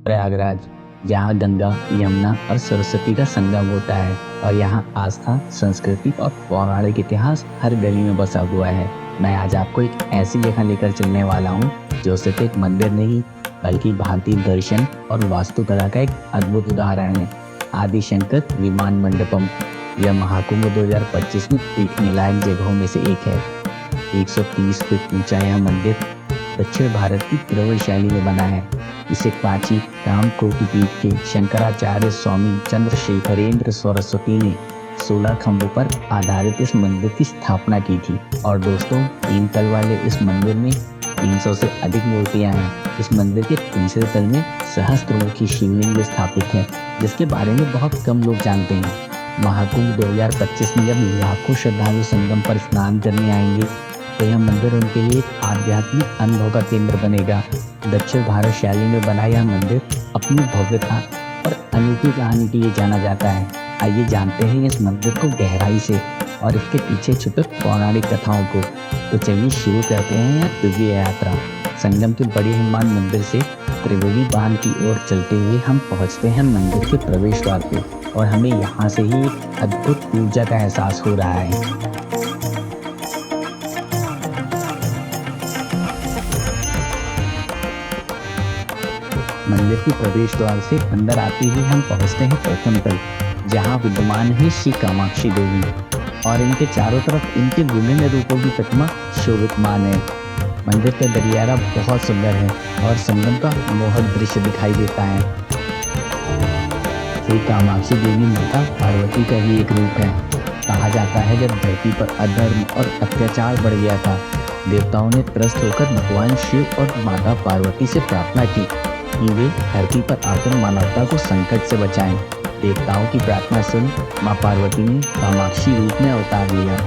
प्रयागराज, जहाँ गंगा, यमुना और सरस्वती का संगम होता है और यहाँ आस्था, संस्कृति और पौराणिक इतिहास हर गली में बसा हुआ है। मैं आज आपको एक ऐसी जगह लेकर चलने वाला हूँ जो सिर्फ एक मंदिर नहीं बल्कि भारतीय दर्शन और वास्तुकला का एक अद्भुत उदाहरण है। आदि शंकर विमान मंडपम। यह महाकुंभ 2025 में देखने लायक जगहों में से एक है। 130 फीट ऊंचा यह मंदिर दक्षिण भारत की प्रवर शैली में बना है। इसे कांची रामकोटि पीठ के शंकराचार्य स्वामी चंद्रशेखरेंद्र सरस्वती ने 16 खंभों पर आधारित इस मंदिर की स्थापना की थी। और दोस्तों, 3 तल वाले इस मंदिर में 300 से अधिक मूर्तियां हैं। इस मंदिर के तीसरे तल में सहस्त्रमुखी शिवलिंग स्थापित है, जिसके बारे में बहुत कम लोग जानते हैं। महाकुंभ 2025 में जब लाखों श्रद्धालु संगम पर स्नान करने आएंगे तो यह मंदिर उनके लिए एक आध्यात्मिक अनुभव का केंद्र बनेगा। दक्षिण भारत शैली में बना यह मंदिर अपनी भव्यता और अनूठी कहानी के लिए जाना जाता है। आइए जानते हैं इस मंदिर को गहराई से और इसके पीछे छुपे पौराणिक कथाओं को। तो चलिए शुरू करते हैं यह दिव्य यात्रा। संगम के बड़े हनुमान मंदिर से त्रिवेणी बांध की ओर चलते हुए हम पहुंचते हैं मंदिर के प्रवेश द्वार पे और हमें यहाँ से ही एक अद्भुत ऊर्जा का एहसास हो रहा है। मंदिर के प्रवेश द्वार से अंदर आते ही हम पहुंचते हैं प्रथम तल, जहां विद्यमान है श्री कामाक्षी देवी और इनके चारों तरफ इनके विभिन्न रूपों की प्रतिमा शोभितमान है। मंदिर का गलियारा बहुत सुंदर है और संगम का मोहक दृश्य दिखाई देता है। श्री कामाक्षी देवी माता पार्वती का ही एक रूप है। कहा जाता है जब धरती पर अधर्म और अत्याचार बढ़ गया था, देवताओं ने त्रस्त होकर भगवान शिव और माता पार्वती से प्रार्थना की कि वे धरती पर आकर मानवता को संकट से बचाएं। देवताओं की प्रार्थना सुन मां पार्वती ने कामाक्षी रूप में अवतार लिया।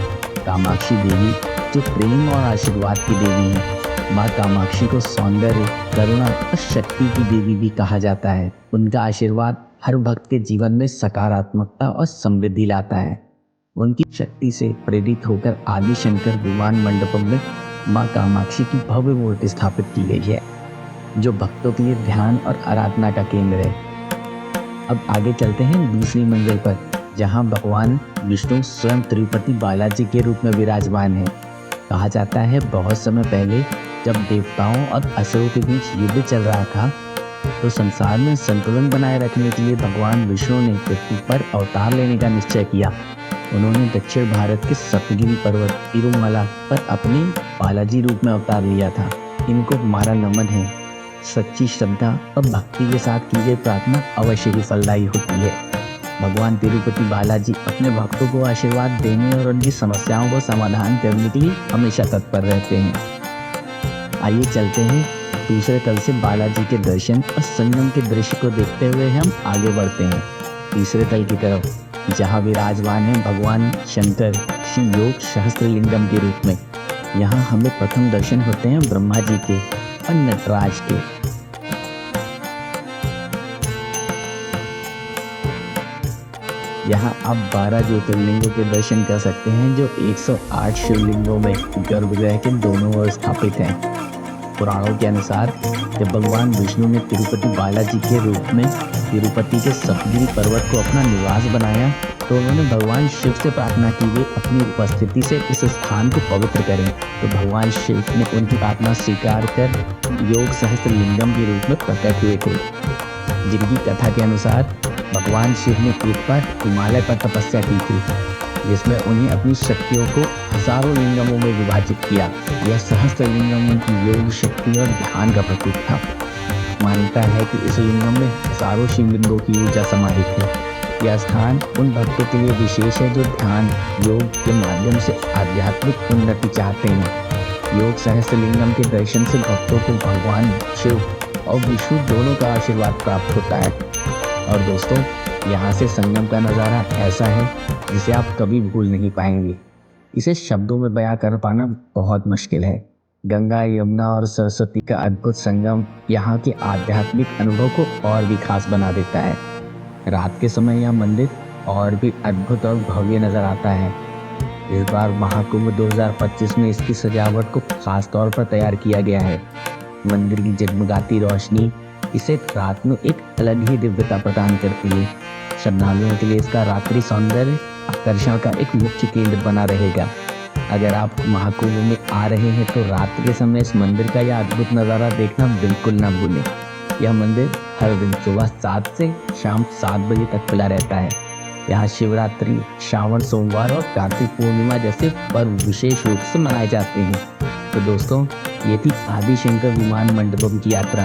कामाक्षी देवी जो प्रेम और आशीर्वाद की देवी है। मां कामाक्षी को सौंदर्य, करुणा और शक्ति की देवी भी कहा जाता है। उनका आशीर्वाद हर भक्त के जीवन में सकारात्मकता और समृद्धि लाता है। उनकी शक्ति से प्रेरित होकर आदि शंकर विमान मंडपम में मां कामाक्षी की भव्य मूर्ति स्थापित की गई है, जो भक्तों के लिए ध्यान और आराधना का केंद्र है। अब आगे चलते हैं दूसरी मंजिल पर, जहां भगवान विष्णु स्वयं तिरुपति बालाजी के रूप में विराजमान है। कहा जाता है बहुत समय पहले जब देवताओं और असुरों के बीच युद्ध चल रहा था, तो संसार में संतुलन बनाए रखने के लिए भगवान विष्णु ने पृथ्वी पर अवतार लेने का निश्चय किया। उन्होंने दक्षिण भारत के सप्तगिरी पर्वत तिरुमला पर अपने बालाजी रूप में अवतार लिया था। इनको हमारा नमन है। सच्ची श्रद्धा और भक्ति के साथ की गई प्रार्थना अवश्य ही फलदायी होती है। भगवान तिरुपति बालाजी अपने भक्तों को आशीर्वाद देने और उनकी समस्याओं को समाधान करने के लिए हमेशा तत्पर रहते हैं। आइए चलते हैं दूसरे तल से बालाजी के दर्शन और संगम के दृश्य को देखते हुए हम आगे बढ़ते हैं तीसरे तल की तरफ, जहाँ विराजमान है भगवान शंकर श्री योग सहस्त्रलिंगम के रूप में। यहाँ हमें प्रथम दर्शन होते हैं ब्रह्मा जी के और नटराज के। यहाँ आप 12 ज्योतिर्लिंगों के दर्शन कर सकते हैं, जो 108 शिवलिंगों में गर्भगृह के दोनों ओर स्थापित हैं। पुराणों के अनुसार जब भगवान विष्णु ने तिरुपति बालाजी के रूप में तिरुपति के सप्तगिरी पर्वत को अपना निवास बनाया, तो उन्होंने भगवान शिव से प्रार्थना की वे अपनी उपस्थिति से इस स्थान को पवित्र करें। तो भगवान शिव ने उनकी प्रार्थना स्वीकार कर योग सहस्त्रलिंगम के रूप में प्रकट हुए थे, जिनकी कथा के अनुसार भगवान शिव ने एक बार हिमालय पर तपस्या की थी, जिसमें उन्हें अपनी शक्तियों को हजारों लिंगमों में विभाजित किया। यह सहस्त्रलिंगम उनकी योग शक्ति और ध्यान का प्रतीक था। मान्यता है कि इस लिंगम में हजारों शिवलिंगों की ऊर्जा समाहित है। यह स्थान उन भक्तों के लिए विशेष है जो ध्यान योग के माध्यम से आध्यात्मिक उन्नति चाहते हैं। योग सहस्त्रलिंगम के दर्शन से भक्तों को भगवान शिव और विष्णु दोनों का आशीर्वाद प्राप्त होता है। और दोस्तों, यहाँ से संगम का नज़ारा ऐसा है जिसे आप कभी भूल नहीं पाएंगे। इसे शब्दों में बयां कर पाना बहुत मुश्किल है। गंगा, यमुना और सरस्वती का अद्भुत संगम यहाँ के आध्यात्मिक अनुभव को और भी खास बना देता है। रात के समय यह मंदिर और भी अद्भुत और भव्य नजर आता है। इस बार महाकुंभ 2025 में इसकी सजावट को खास तौर पर तैयार किया गया है। मंदिर की जगमगाती रोशनी इसे रात में एक अलग ही दिव्यता प्रदान करती है। श्रद्धालुओं के लिए इसका रात्रि सौंदर्य आकर्षण का एक मुख्य केंद्र बना रहेगा। अगर आप महाकुंभ में आ रहे हैं तो रात के समय इस मंदिर का यह अद्भुत नज़ारा देखना बिल्कुल ना भूलें। यह मंदिर हर दिन सुबह 7 से शाम 7 बजे तक खुला रहता है। यहाँ शिवरात्रि, श्रावण सोमवार और कार्तिक पूर्णिमा जैसे पर्व विशेष रूप से मनाए जाते हैं। तो दोस्तों, ये थी आदि शंकर विमान मंडपम की यात्रा।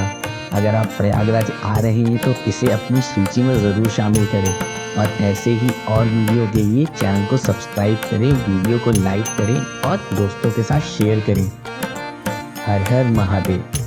अगर आप प्रयागराज आ रहे हैं तो इसे अपनी सूची में ज़रूर शामिल करें और ऐसे ही और वीडियो के लिए चैनल को सब्सक्राइब करें, वीडियो को लाइक करें और दोस्तों के साथ शेयर करें। हर हर महादेव।